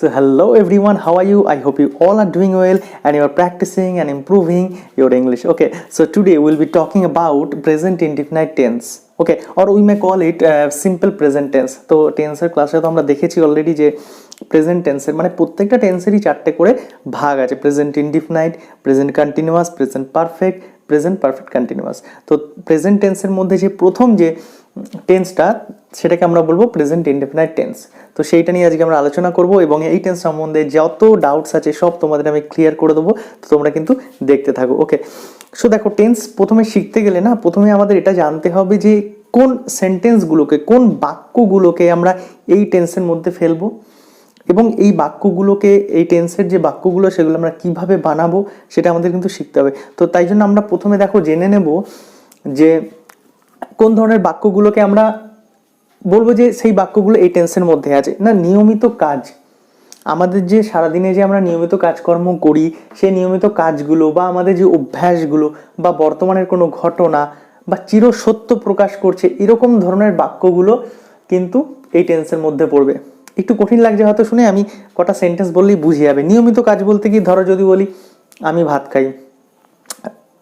So hello everyone, how are you? I hope you all are doing well and you are practicing and improving your English. Okay, so today we'll be talking about present indefinite tense. Okay, or we may call it simple present tense. তো টেন্সের ক্লাসে তো আমরা দেখেছি already যে present টেন্সের মানে প্রত্যেকটা টেন্সেরই চারটে করে ভাগ আছে, present indefinite, present continuous, present perfect, present perfect continuous. তো প্রেজেন্ট টেন্সের মধ্যে যে প্রথম যে টেন্সটা সেটাকে আমরা বলবো প্রেজেন্ট ইনডেফিনাইট টেন্স। তো সেইটা নিয়ে আজকে আমরা আলোচনা করব এবং এই টেন্স সম্বন্ধে যত ডাউটস আছে সব তোমাদের আমি ক্লিয়ার করে দেবো। তো তোমরা কিন্তু দেখতে থাকো। ওকে, সো দেখো টেন্স প্রথমে শিখতে গেলে না প্রথমে আমাদের এটা জানতে হবে যে কোন সেন্টেন্সগুলোকে, কোন বাক্যগুলোকে আমরা এই টেন্সের মধ্যে ফেলবো এবং এই বাক্যগুলোকে, এই টেন্সের যে বাক্যগুলো সেগুলো আমরা কিভাবে বানাবো সেটা আমাদের কিন্তু শিখতে হবে। তো তাই জন্য আমরা প্রথমে দেখো জেনে নেব যে কোন ধরনের বাক্যগুলোকে আমরা বলবো যে সেই বাক্যগুলো এই টেন্সের মধ্যে আছে। না, নিয়মিত কাজ, আমাদের যে সারাদিনে যে আমরা নিয়মিত কাজকর্ম করি সেই নিয়মিত কাজগুলো বা আমাদের যে অভ্যাসগুলো বা বর্তমানের কোনো ঘটনা বা চিরসত্য প্রকাশ করছে এরকম ধরনের বাক্যগুলো কিন্তু এই টেন্সের মধ্যে পড়বে। একটু কঠিন লাগছে হয়তো শুনে, আমি কটা সেন্টেন্স বললেই বুঝে যাবে। নিয়মিত কাজ বলতে কি, ধরো যদি বলি আমি ভাত খাই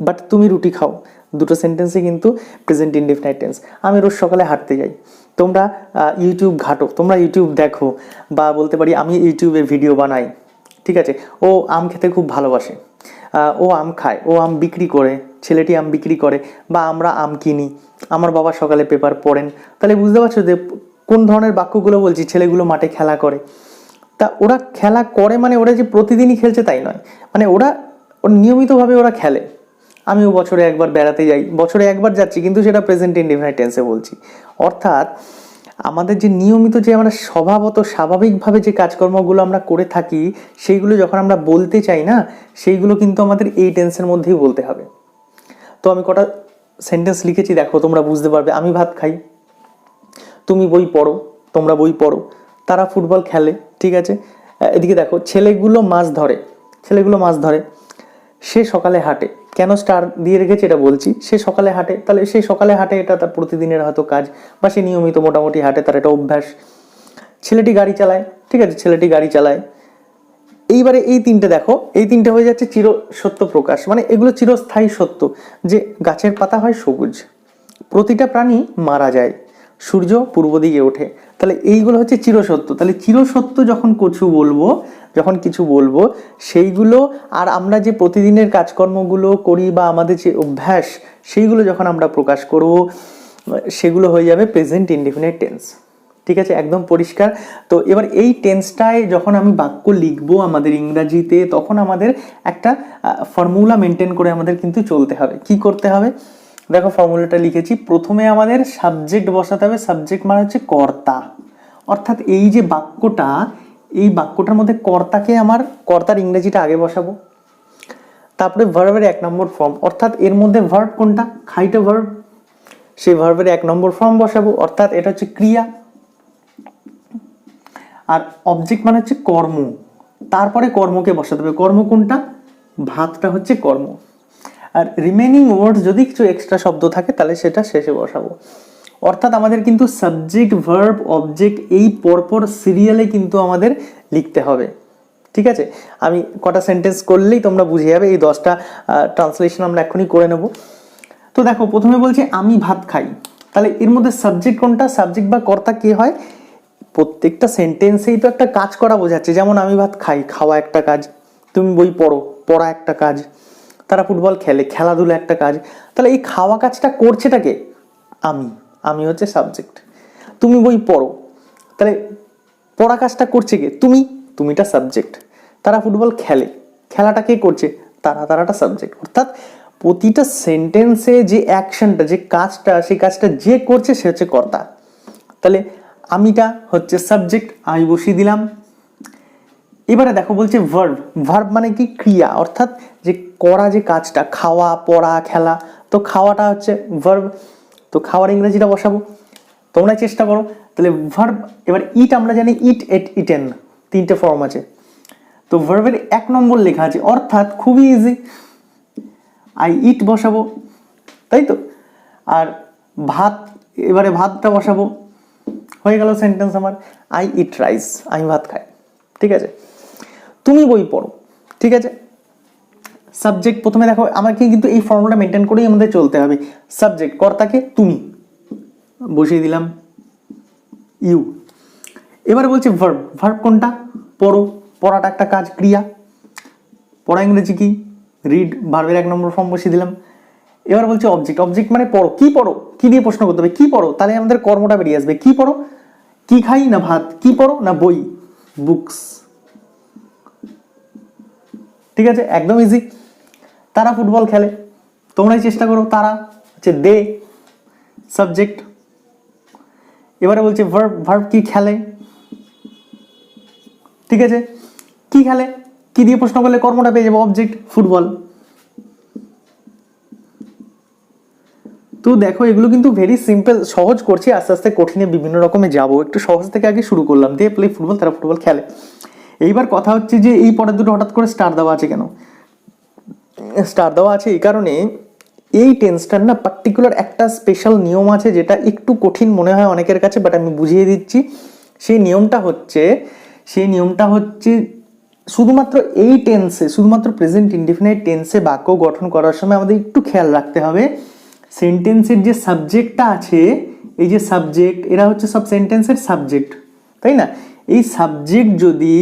বাট তুমি রুটি খাও, দুটো সেন্টেন্সে কিন্তু প্রেজেন্ট ইনডেফিনাইট টেন্স। আমি রোজ সকালে হাঁটতে যাই, তোমরা ইউটিউব ঘাটো, তোমরা ইউটিউব দেখো, বা বলতে পারি আমি ইউটিউবে ভিডিও বানাই, ঠিক আছে। ও আম খেতে খুব ভালোবাসে, ও আম খায়, ও আম বিক্রি করে, ছেলেটি আম বিক্রি করে, বা আমরা আম কিনি, আমার বাবা সকালে পেপার পড়েন। তাহলে বুঝতে পারছো যে কোন ধরনের বাক্যগুলো বলছি। ছেলেগুলো মাঠে খেলা করে, তা ওরা খেলা করে মানে ওরা যে প্রতিদিনই খেলছে তাই নয়, মানে ওরা নিয়মিতভাবে ওরা খেলে। আমিও বছরে একবার বেড়াতে যাই, বছরে একবার যাচ্ছি কিন্তু সেটা প্রেজেন্ট ইনডেফিনাইট টেন্সে বলছি। অর্থাৎ আমাদের যে নিয়মিত যে আমরা স্বভাবত স্বাভাবিকভাবে যে কাজকর্মগুলো আমরা করে থাকি সেইগুলো যখন আমরা বলতে চাই না, সেইগুলো কিন্তু আমাদের এই টেন্সের মধ্যেই বলতে হবে। তো আমি কটা সেন্টেন্স লিখেছি, দেখো তোমরা বুঝতে পারবে। আমি ভাত খাই, তুমি বই পড়ো, তোমরা বই পড়ো, তারা ফুটবল খেলে, ঠিক আছে। এদিকে দেখো ছেলেগুলো মাছ ধরে, ছেলেগুলো মাছ ধরে, সে সকালে হাঁটে। কেন স্টার দিয়ে রেখেছে এটা বলছি। সে সকালে হাঁটে, তাহলে সে সকালে হাঁটে এটা তার প্রতিদিনের হয়তো কাজ, বা সে নিয়মিত মোটামুটি হাঁটে, তার এটা অভ্যাস। ছেলেটি গাড়ি চালায়, ঠিক আছে, ছেলেটি গাড়ি চালায়। এইবারে এই তিনটে দেখো, এই তিনটে হয়ে যাচ্ছে চির সত্য প্রকাশ, মানে এগুলো চিরস্থায়ী সত্য। যে গাছের পাতা হয় সবুজ, প্রতিটা প্রাণী মারা যায়, সূর্য পূর্ব দিকে ওঠে, তাহলে এইগুলো হচ্ছে চিরসত্য। তাহলে চিরসত্য যখন কিছু বলবো সেইগুলো, আর আমরা যে প্রতিদিনের কাজকর্মগুলো করি বা আমাদের যে অভ্যাস সেইগুলো যখন আমরা প্রকাশ করব সেগুলো হয়ে যাবে প্রেজেন্ট ইনডেফিনিট টেন্স, ঠিক আছে, একদম পরিষ্কার। তো এবার এই টেন্সটায় যখন আমি বাক্য লিখবো আমাদের ইংরাজিতে, তখন আমাদের একটা ফর্মুলা মেনটেন করে আমাদের কিন্তু চলতে হবে। কি করতে হবে দেখো, ফর্মুলাটা লিখেছি। প্রথমে আমাদের সাবজেক্ট বসাতে হবে। সাবজেক্ট মানে হচ্ছে কর্তা, অর্থাৎ এই যে বাক্যটা, এই বাক্যটার মধ্যে কর্তাকে, আমার কর্তার ইংরেজিটা আগে বসাবো। তারপরে ভার্বের 1 নম্বর ফর্ম, অর্থাৎ এর মধ্যে ভার্ব কোনটা, খাইটা ভার্ব, সেই ভার্বের 1 নম্বর ফর্ম বসাবো, অর্থাৎ এটা হচ্ছে ক্রিয়া। আর অবজেক্ট মানে হচ্ছে কর্ম, তারপরে কর্মকে বসাতে হবে। কর্ম কোনটা, ভাতটা হচ্ছে কর্ম। আর রিমেনিং ওয়ার্ডস যদি কিছু এক্সট্রা শব্দ থাকে তাহলে সেটা শেষে বসাবো। অর্থাৎ আমাদের কিন্তু সাবজেক্ট, ভার্ব, অবজেক্ট এই পরপর সিরিয়ালে কিন্তু আমাদের লিখতে হবে, ঠিক আছে। আমি কটা সেন্টেন্স করলেই তোমরা বুঝে যাবে। এই 10টা ট্রান্সলেশন আমরা এখনই করে নেব। তো দেখো প্রথমে বলছে আমি ভাত খাই, তাহলে এর মধ্যে সাবজেক্ট কোনটা, সাবজেক্ট বা কর্তা কে হয়, প্রত্যেকটা সেন্টেন্সেই তো একটা কাজ করা বোঝাচ্ছে। যেমন আমি ভাত খাই, খাওয়া একটা কাজ, তুমি বই পড়ো, পড়া একটা কাজ, তারা ফুটবল খেলে, খেলাধুলা একটা কাজ। তাহলে এই খাওয়া কাজটা করছেটাকে আমি হচ্ছে সাবজেক্ট। তুমি বই পড়ো, তাহলে পড়া কাজটা করছে কে, তুমিটা সাবজেক্ট। তারা ফুটবল খেলে, খেলাটা কে করছে, তারাটা সাবজেক্ট। অর্থাৎ প্রতিটা সেন্টেন্সে যে অ্যাকশনটা, যে কাজটা, সেই কাজটা যে করছে সে হচ্ছে কর্তা। তাহলে আমিটা হচ্ছে সাবজেক্ট, আমি বসিয়ে দিলাম। এবারে দেখো বলছে ভার্ব, ভার্ব মানে কি, ক্রিয়া, অর্থাৎ যে করা যে কাজটা, খাওয়া, পড়া, খেলা, তো খাওয়াটা হচ্ছে ভার্ব, তো খাওয়ার ইংরেজিটা বসাবো। তোমরা চেষ্টা করো। তাহলে ভার্ব, এবার ইট আমরা জানি, ইট, এট, ইটেন, 3টে ফর্ম আছে। তো ভার্বের 1 নম্বর লেখা আছে, অর্থাৎ খুবই ইজি, আই ইট বসাবো, তাই তো। আর ভাত, এবারে ভাতটা বসাবো, হয়ে গেল সেন্টেন্স আমার, আই ইট রাইস, আমি ভাত খাই। ঠিক আছে, তুমি বই পড়ো, ঠিক আছে। সাবজেক্ট প্রথমে দেখো, আমাকে কিন্তু এই ফর্মুলা মেনটেন করেই আমাদের চলতে হবে। সাবজেক্ট কর্তাকে তুমি বসিয়ে দিলাম ইউ। এবার বলছে ভার্ব, ভার্ব কোনটা? পড়ো, পড়াটা একটা কাজ, ক্রিয়া। পড়া ইংরেজি কি? রিড, ভার্বের 1 নম্বর ফর্ম বসিয়ে দিলাম। এবার বলছে অবজেক্ট, অবজেক্ট মানে পড়ো, কি পড়ো, কি দিয়ে প্রশ্ন করতে হবে, কি পড়ো, তাহলে আমাদের কর্মটা বেরিয়ে আসবে, কি পড়ো, কি খাই না ভাত, কি পড়ো না বই, বুকস, ঠিক আছে, একদম ইজি। তারা ফুটবল খেলে, তোমরাই চেষ্টা করো, তারা হচ্ছে দে, সাবজেক্ট। এবারে বলছে ভার্ব, ভার্ব কি? খেলে, ঠিক আছে, কি খেলে, কি দিয়ে প্রশ্ন করলে কর্মটা পেয়ে যাবো, অবজেক্ট, ফুটবল। তো দেখো এগুলো কিন্তু ভেরি সিম্পল, সহজ করছি, আস্তে আস্তে কঠিনে বিভিন্ন রকমে যাবো, একটু সহজ থেকে আগে শুরু করলাম, দিয়ে প্লে ফুটবল, তারা ফুটবল খেলে। এইবার কথা হচ্ছে যে এই পরের দুটো হঠাৎ করে স্টার দেওয়া আছে কেন? স্টার দেওয়া আছে এই কারণে, এই টেন্সটার না পার্টিকুলার একটা স্পেশাল নিয়ম আছে, যেটা একটু কঠিন মনে হয় অনেকের কাছে, বাট আমি বুঝিয়ে দিচ্ছি। সেই নিয়মটা হচ্ছে শুধুমাত্র এই টেন্সে, শুধুমাত্র প্রেজেন্ট ইনডিফিনাইট টেন্সে বাক্য গঠন করার সময় আমাদের একটু খেয়াল রাখতে হবে, সেন্টেন্সের যে সাবজেক্টটা আছে, এই যে সাবজেক্ট, এরা হচ্ছে সব সেন্টেন্সের সাবজেক্ট, তাই না? এই সাবজেক্ট যদি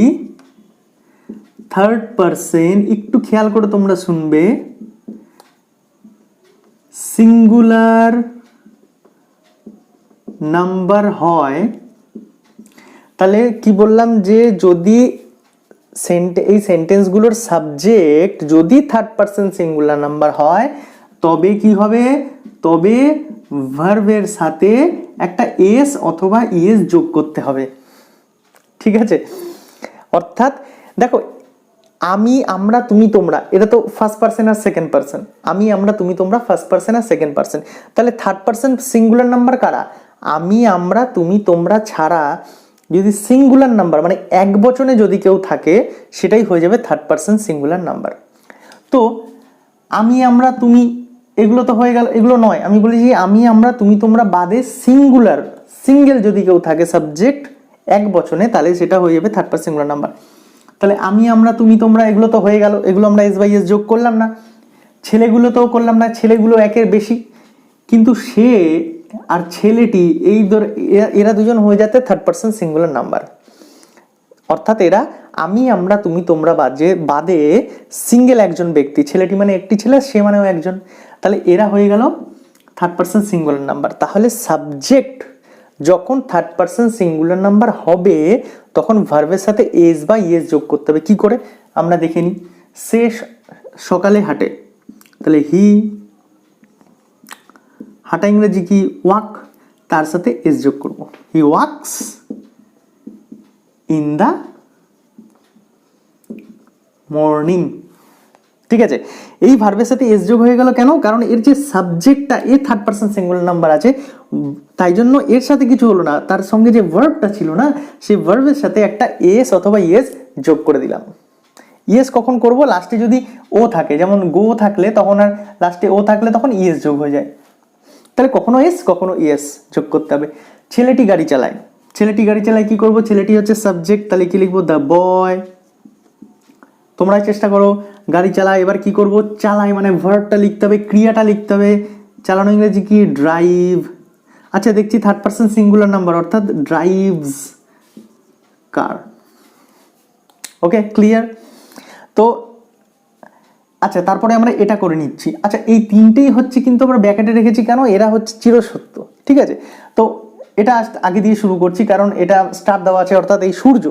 থার্ড পারসন, একটু খেয়াল করে তোমরা শুনবে, সিঙ্গুলার নাম্বার হয়, তাহলে কি বললাম যে যদি এই সেন্টেন্সগুলোর সাবজেক্ট যদি থার্ড পারসন সিঙ্গুলার নাম্বার হয়, তবে কি হবে? তবে ভার্বের সাথে একটা এস অথবা ইএস যোগ করতে হবে, ঠিক আছে? অর্থাৎ দেখো, আমি, আমরা, তুমি, তোমরা, এটা তো ফার্স্ট পারসন আর সেকেন্ড পারসন। আমি, আমরা, তুমি, তোমরা ফার্স্ট পারসন আর সেকেন্ড পারসন। তাহলে থার্ড পারসন সিঙ্গুলার নাম্বার কারা? আমি, আমরা, তুমি, তোমরা ছাড়া যদি সিঙ্গুলার নাম্বার মানে এক বচনে যদি কেউ থাকে, সেটাই হয়ে যাবে থার্ড পারসন সিঙ্গুলার নাম্বার। তো আমি, আমরা, তুমি, এগুলো তো হয়ে গেল, এগুলো নয়। আমি বলেছি আমি, আমরা, তুমি, তোমরা বাদে সিঙ্গুলার, সিঙ্গেল যদি কেউ থাকে সাবজেক্ট এক বচনে, তাহলে সেটা হয়ে যাবে থার্ড পারসন সিঙ্গুলার নাম্বার। তাহলে আমি, আমরা, তুমি, তোমরা, এগুলো তো হয়ে গেল, এগুলো আমরা এস বাই এস যোগ করলাম না। ছেলেগুলো তো করলাম না, ছেলেগুলো একের বেশি, কিন্তু সে আর ছেলেটি, এই এরা দুজন হয়ে যাতে থার্ড পারসন সিঙ্গুলার নাম্বার। অর্থাৎ এরা আমি, আমরা, তুমি, তোমরা বাদে সিঙ্গেল একজন ব্যক্তি, ছেলেটি মানে একটি ছেলে, সে মানেও একজন, তাহলে এরা হয়ে গেল থার্ড পারসন সিঙ্গুলার নাম্বার। তাহলে সাবজেক্ট যখন থার্ড পারসন সিঙ্গুলার নাম্বার হবে, তখন ভার্বের সাথে এস বা ইএস যোগ করতে হবে। কি করে আমরা দেখে নিই। সে সকালে হাঁটে, তাহলে হি, হাঁটা ইংরেজি কি? ওয়াক, তার সাথে এস যোগ করব, হি ওয়াকস ইন দা মর্নিং, ঠিক আছে? এই ভার্বের সাথে এস যোগ হয়ে গেল কেন? কারণ এর যে সাবজেক্টটা, এ থার্ড পারসন সিঙ্গুলার নাম্বার আছে, তাই জন্য এর সাথে কিছু হলো না, তার সঙ্গে যে ভার্বটা ছিল না, সেই ভার্বের সাথে একটা এস অথবা ইএস যোগ করে দিলাম। ইএস কখন করব? লাস্টে যদি ও থাকে, যেমন গো থাকলে তখন, আর লাস্টে ও থাকলে তখন ইএস যোগ হয়ে যায়। তাহলে কখনো এস কখনো ইএস যোগ করতে হবে। ছেলেটি গাড়ি চালায়, ছেলেটি গাড়ি চালায়, কি করব? ছেলেটি হচ্ছে সাবজেক্ট, তাহলে কি লিখবো? The boy. তোমরা চেষ্টা করো, গাড়ি চালায়, এবার কি করব? চালায় মানে ভার্বটা লিখতে হবে, ক্রিয়াটা লিখতে হবে। চালানো ইংরেজি কি? ড্রাইভ। আচ্ছা, দেখছি থার্ড পারসন সিঙ্গুলার নাম্বার, অর্থাৎ ড্রাইভস কার। ওকে, ক্লিয়ার? তো আচ্ছা, তারপরে আমরা এটা করে নিচ্ছি। আচ্ছা, এই তিনটেই হচ্ছে কিন্তু আমরা ব্র্যাকেটে রেখেছি কেন? এরা হচ্ছে চিরসত্য, ঠিক আছে? তো এটা আগে দিয়ে শুরু করছি, কারণ এটা স্টার দেওয়া আছে, অর্থাৎ এই সূর্য,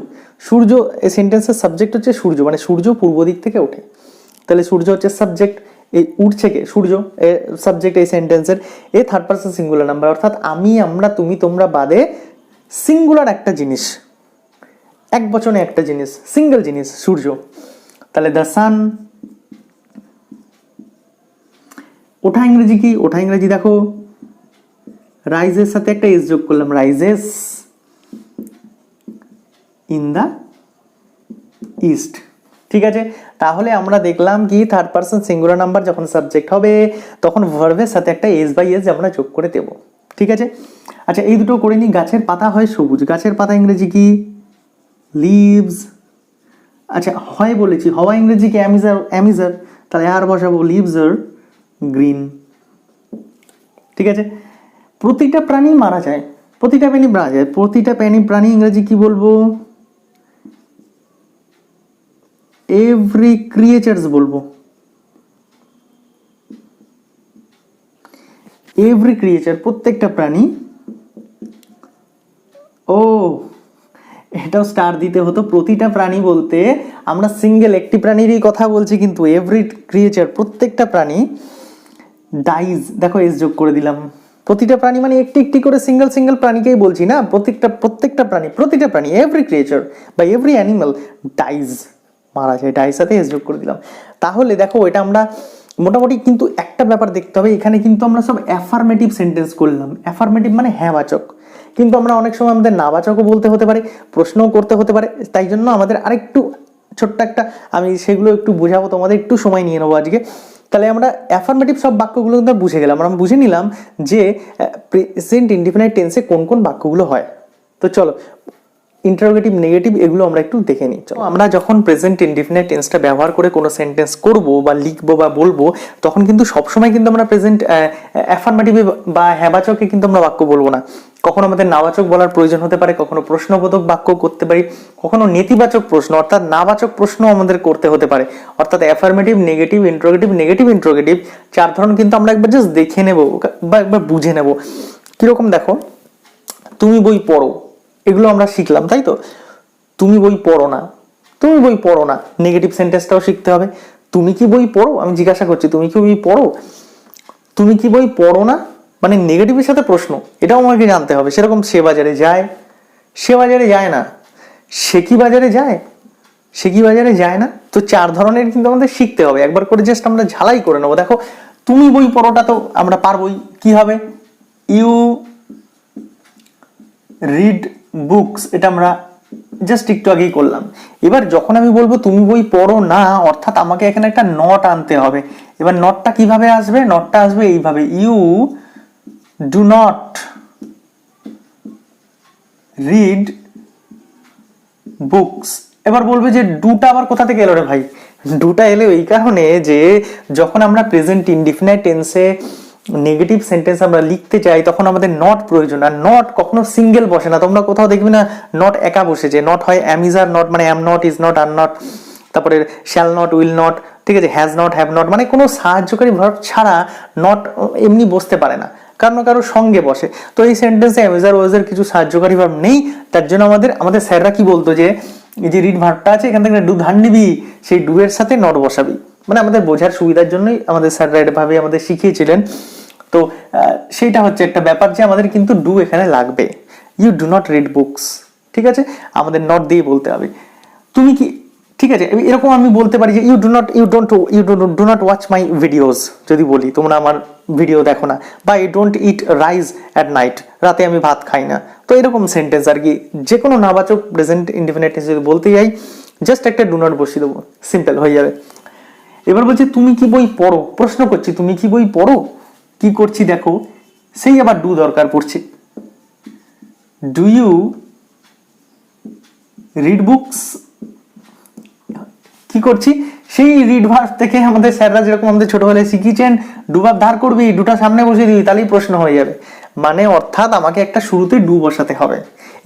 সূর্য এই সেন্টেন্সের সাবজেক্ট হচ্ছে সূর্য, মানে সূর্য পূর্ব দিক থেকে ওঠে, তাহলে সূর্য হচ্ছে সাবজেক্ট। এই উঠছে কে? সূর্য, সাবজেক্ট এই সেন্টেন্সের। এই থার্ড পারসন সিঙ্গুলার নাম্বার, অর্থাৎ আমি, আমরা, তুমি, তোমরা বাদে সিঙ্গুলার একটা জিনিস, এক বচনে একটা জিনিস, সিঙ্গেল জিনিস, সূর্য। তাহলে দ্য সান। ওঠা ইংরেজি কি? ওঠা ইংরেজি দেখো, রাইজের সাথে একটা এস যোগ করলাম, রাইজেস ইন দা ইস্ট, ঠিক আছে? তাহলে আমরা দেখলাম কি, থার্ড পারসন সিঙ্গুলার নাম্বার যখন সাবজেক্ট হবে, তখন ভার্বের সাথে একটা এস বাই এস আমরা যোগ করে দেব, ঠিক আছে? আচ্ছা, এই দুটো করে নিই। গাছের পাতা হয় সবুজ, গাছের পাতা ইংরেজি কি? লিভস। আচ্ছা হয় বলেছি, হওয়া ইংরেজি কি অ্যামিজার, অ্যামিজার, তাহলে আর বসাবো লিভস আর গ্রিন। ঠিক আছে, প্রতিটা প্রাণী মারা যায়, প্রতিটা প্রাণী মারা যায়, প্রতিটা প্রাণী ইংরেজি কি বলবো? এভরি ক্রিয়েচার্স বলবো, এভরি ক্রিয়েচার, প্রত্যেকটা প্রাণী। ও এটাও স্টার দিতে হতো, প্রতিটা প্রাণী বলতে আমরা সিঙ্গেল একটি প্রাণীরই কথা বলছি, কিন্তু এভরি ক্রিয়েচার প্রত্যেকটা প্রাণী ডাইজ, দেখো এস যোগ করে দিলাম। প্রতিটা প্রাণী মানে একটি একটি করে সিঙ্গেল সিঙ্গেল প্রাণীকেই বলছি না, প্রত্যেকটা প্রাণী, প্রতিটা প্রাণী, এভরি ক্রিয়েচার বা এভরি অ্যানিমাল ডাইজ, মারা যায়, ডাইজ সাথে এস যোগ করে দিলাম। তাহলে দেখো এটা আমরা মোটামুটি কিন্তু একটা ব্যাপার দেখতে হবে, এখানে কিন্তু আমরা সব অ্যাফার্মেটিভ সেন্টেন্স করলাম। অ্যাফার্মেটিভ মানে হ্যাঁ বাচক, কিন্তু আমরা অনেক সময় আমাদের না বাচকও বলতে হতে পারে, প্রশ্নও করতে হতে পারে, তাই জন্য আমাদের আরেকটু ছোট্ট একটা, আমি সেগুলো একটু বোঝাবো তোমাদের, একটু সময় নিয়ে নেবো আজকে। তাহলে আমরা অ্যাফার্মেটিভ সব বাক্যগুলো কিন্তু বুঝে গেলাম, আমরা বুঝে নিলাম যে প্রেজেন্ট ইনডিফিনাইট টেন্সে কোন কোন বাক্যগুলো হয়। তো চলো ইন্টারোগেটিভ, নেগেটিভ এগুলো আমরা একটু দেখে নিই। আমরা যখন প্রেজেন্ট ইনডিফিনাইট টেন্সটা ব্যবহার করে কোনো সেন্টেন্স করব বা লিখবো বা বলবো, তখন কিন্তু সবসময় কিন্তু আমরা প্রেজেন্ট অ্যাফার্মেটিভে বা হ্যাঁবাচকে কিন্তু আমরা বাক্য বলবো না। কখনো আমাদের নাবাচক বলার প্রয়োজন হতে পারে, কখনো প্রশ্নবোধক বাক্য করতে পারি, কখনো নেতিবাচক প্রশ্ন অর্থাৎ নাবাচক প্রশ্ন আমাদের করতে হতে পারে। অর্থাৎ affirmative, negative, interrogative, negative interrogative, চার ধরন কিন্তু আমরা একবার জাস্ট দেখে নেব বা একবার বুঝে নেব। কিরকম দেখো, তুমি বই পড়ো, এগুলো আমরা শিখলাম তাই তো। তুমি বই পড়ো না, তুমি বই পড়ো না, নেগেটিভ সেন্টেন্সটাও শিখতে হবে। তুমি কি বই পড়ো, আমি জিজ্ঞাসা করছি তুমি কি বই পড়ো, তুমি কি বই পড়ো না মানে নেগেটিভের সাথে প্রশ্ন, এটাও আমাকে জানতে হবে। সেরকম সে বাজারে যায়, সে বাজারে যায় না, সে কি বাজারে যায়, সে কি বাজারে যায় না। তো চার ধরনের কিন্তু আমাদের শিখতে হবে, একবার করে জাস্ট আমরা ঝালাই করে নেবো। দেখো তুমি বই পড়োটা তো আমরা পারবোই, কি হবে ইউ রিড বুকস, এটা আমরা জাস্ট একটু আগেই করলাম। এবার যখন আমি বলবো তুমি বই পড়ো না, অর্থাৎ আমাকে এখানে একটা নট আনতে হবে। এবার নটটা কিভাবে আসবে, নটটা আসবে এইভাবে, you do not read books. এবার বলবে যে ডুটা আবার কোথা থেকে এলো রে ভাই? ডুটা এলো এই কারণে যে যখন আমরা প্রেজেন্ট ইনডিফিনাইট টেন্সে নেগেটিভ সেন্টেন্স আমরা লিখতে চাই, তখন আমাদের নট প্রয়োজন। আর নট কখনো সিঙ্গেল বসে না, তোমরা কোথাও দেখবে না নট একা বসেছে। নট হয় অ্যামিজার নট, মানে am not, is not, are not, তারপরে শ্যাল নট, উইল নট, ঠিক আছে, হ্যাজ নট, হ্যাভ নট, মানে কোনো সাহায্যকারী ভার্ব ছাড়া নট এমনি বসতে পারে না, কারোর সঙ্গে বসে। তো এই সেন্টেন্সে অ্যামিজার ওয়াজের কিছু সাহায্যকারী ভার্ব নেই, তার জন্য আমাদের স্যাররা কি বলতো যে এই যে রিড ভার্বটা আছে এখান থেকে ডু ধার নিবি, সেই ডু এর সাথে নট বসাবি, মানে আমাদের বোঝার সুবিধার জন্যই আমাদের স্যাররা এভাবে আমাদের শিখিয়েছিলেন। তো সেইটা হচ্ছে একটা ব্যাপার যে আমাদের কিন্তু ডু এখানে লাগবে। You do not read books, ঠিক আছে, আমাদের নট দিয়ে বলতে হবে। তুমি কি, ঠিক আছে, এরকম আমি বলতে পারি যে you do not watch my videos, যদি বলি তোমরা আমার ভিডিও দেখো না, বা you don't eat rice at night, রাতে আমি ভাত খাই না। তো এরকম সেন্টেন্স আর কি, যে কোনো নাবাচক প্রেজেন্ট ইনডিফিনিট টেন্স যদি বলতে যাই জাস্ট একটা ডু নট বসিয়ে দেবো, সিম্পল হয়ে যাবে। এবার বলছি তুমি কি বই পড়ো, প্রশ্ন করছি তুমি কি বই পড়ো, কি করছি দেখো, সেই আবার ডু দরকার পড়ছে, ডু ইউ রিড বুকস, কি করছি সেই রিড ভার্ব থেকে আমাদের স্যাররা যেরকম আমাদের ছোটবেলায় শিখিয়েছেন, ডু ভার্ব ধার করবি, ডুটা সামনে বসিয়ে দিবি, তাহলেই প্রশ্ন হয়ে যাবে। মানে অর্থাৎ আমাকে একটা শুরুতে ডু বসাতে হবে,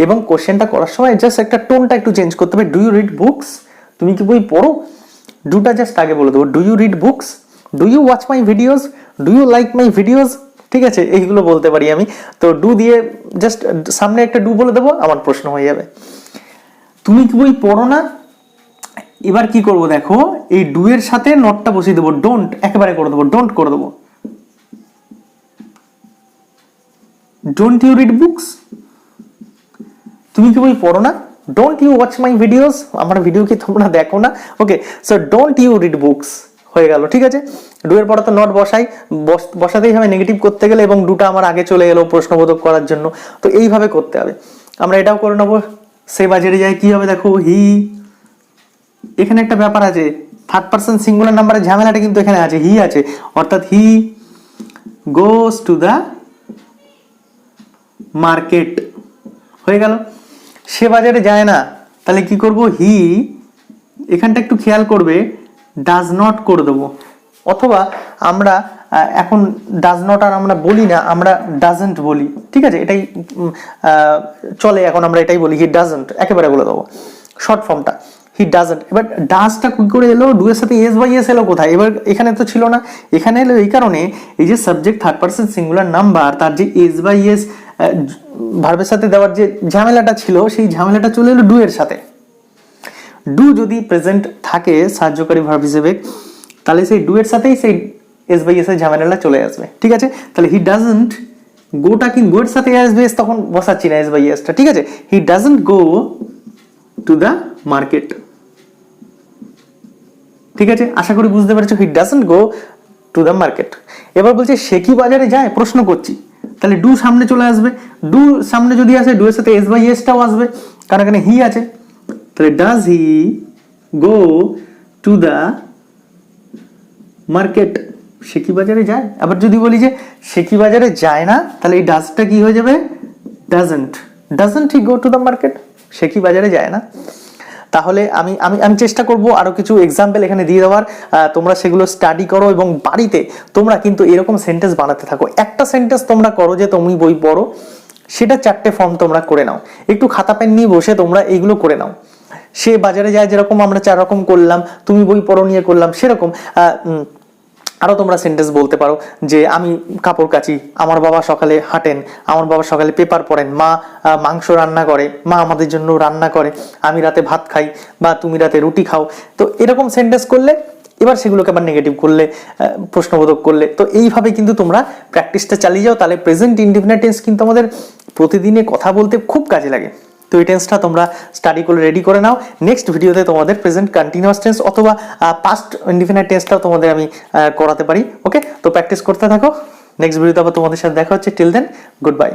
এবং কোশ্চেনটা করার সময় জাস্ট একটা টোনটা একটু চেঞ্জ করতে হবে। ডু ইউ রিড বুকস, তুমি কি বই পড়ো, ডুটা জাস্ট আগে বলে দেবো, do you read books, do you watch my videos, do you like my videos, ঠিক আছে, এইগুলো বলতে পারি আমি। তো ডু দিয়ে জাস্ট সামনে একটা ডু বলে দেবো, আমার প্রশ্ন হয়ে যাবে। তুমি কি বই পড়ো না, এবার কি করব দেখো, এই ডু এর সাথে নটটা বসিয়ে দেবো, ডোন্ট একেবারে করে দেবো, ডোন্ট করে দেবো, ডোন্ট ইউ রিড বুকস, তুমি কি বই পড়ো না, don't you watch my videos, আমার ভিডিও কি তোমরা দেখো না, okay, so don't you read books হয়ে গেল, ঠিক আছে। ডু এর পরে তো নট বসাতেই হবে নেগেটিভ করতে গেলে, এবং ডুটা আমার আগে চলে এলো প্রশ্নবোধক করার জন্য, তো এইভাবে করতে হবে। আমরা এটাও করে নেবো, সে বাজারে যায়, কি হবে দেখো হি, এখানে একটা ব্যাপার আছে, থার্ড পারসন সিঙ্গুলার নাম্বারের ঝামেলাটা কিন্তু এখানে আছে, হি আছে, অর্থাৎ হি গোস টু দা মার্কেট হয়ে গেল। সে বাজারে যায় না, তাহলে কি করব, হি এখানটা একটু খেয়াল করবে, ডাজ নট করে দেবো, অথবা আমরা এখন ডাজ নট আর আমরা বলি না, আমরা ডাজন্ট বলি, ঠিক আছে, এটাই চলে এখন, আমরা এটাই বলি, হি ডাজন্ট একেবারে বলে দেবো শর্ট ফর্মটা, হি ডাজন্ট। এবার ডাজটা কি করে এলো, ডু এর সাথে এস বাই এস এলো কোথায়, এবার এখানে তো ছিল না, এখানে এলো এই কারণে এই যে subject third person singular number, তার যে এস বাই এস ভার্বের সাথে দেওয়ার যে ঝামেলাটা ছিল, সেই ঝামেলাটা চলে এলো ডু এর সাথে। ডু যদি প্রেজেন্ট থাকে সাহায্যকারী ভার্ব হিসেবে, তাহলে সেই ডু এর সাথেই সেই এস বাই এস এর ঝামেলাটা চলে আসবে, ঠিক আছে। তাহলে হি ডাজন্ট গোটা, কিন্তু গো এর সাথে আসবে, তখন বসাচ্ছি না এস বাই এসটা, ঠিক আছে। He doesn't go to the market, ঠিক আছে, আশা করি বুঝতে পেরেছো, he doesn't go to the market. এবার বলছে সে কি বাজারে যায়, প্রশ্ন করছি, তাহলে ডু সামনে চলে আসবে, ডু সামনে যদি আসে ডু এর সাথে এস বাই এসটাও আসবে, কারণ এখানে হি আছে, তাহলে does he go to the market, সে কি বাজারে যায়। আবার যদি বলি যে সে কি বাজারে যায় না, তাহলে এই ডাজটা কি হয়ে যাবে, doesn't, doesn't he go to the market, সে কি বাজারে যায় না। তাহলে আমি আমি আমি চেষ্টা করব আরো কিছু এক্সাম্পল এখানে দিয়ে দেওয়ার, তোমরা সেগুলো স্টাডি করো এবং বাড়িতে তোমরা কিন্তু এরকম সেন্টেন্স বানাতে থাকো। একটা সেন্টেন্স তোমরা করো যে তুমি বই পড়ো, সেটা 4টে ফর্ম তোমরা করে নাও, একটু খাতা পেন নিয়ে বসে তোমরা এইগুলো করে নাও। সে বাজারে যায় যেরকম আমরা 4 রকম করলাম, তুমি বই পড়ো নিয়ে করলাম, সেরকম আরো তোমরা সেন্টেন্স বলতে পারো যে আমি কাপড় কাচি, আমার বাবা সকালে হাঁটেন, আমার বাবা সকালে পেপার পড়েন, মা মাংস রান্না করে, মা আমাদের জন্য রান্না করে, আমি রাতে ভাত খাই, বা তুমি রাতে রুটি খাও। তো এরকম সেন্টেন্স করলে, এবার সেগুলোকে আবার নেগেটিভ করলে, প্রশ্নবোধক করলে, তো এইভাবে কিন্তু তোমরা প্র্যাকটিসটা চালিয়ে যাও, তাহলে প্রেজেন্ট ইনডিফিনিট টেন্স কিন্তু আমাদের প্রতিদিনে কথা বলতে খুব কাজে লাগে। তো এই টেন্সটা তোমরা স্টাডি করে রেডি করে নাও। নেক্সট ভিডিওতে তোমাদের প্রেজেন্ট কন্টিনিউয়াস টেন্স অথবা পাস্ট ইনডিফিনিট টেন্সটাও তোমাদের আমি করাতে পারি। ওকে, তো প্র্যাকটিস করতে থাকো। নেক্সট ভিডিওতে আবার তোমাদের সাথে দেখা হচ্ছে। Till then, good by.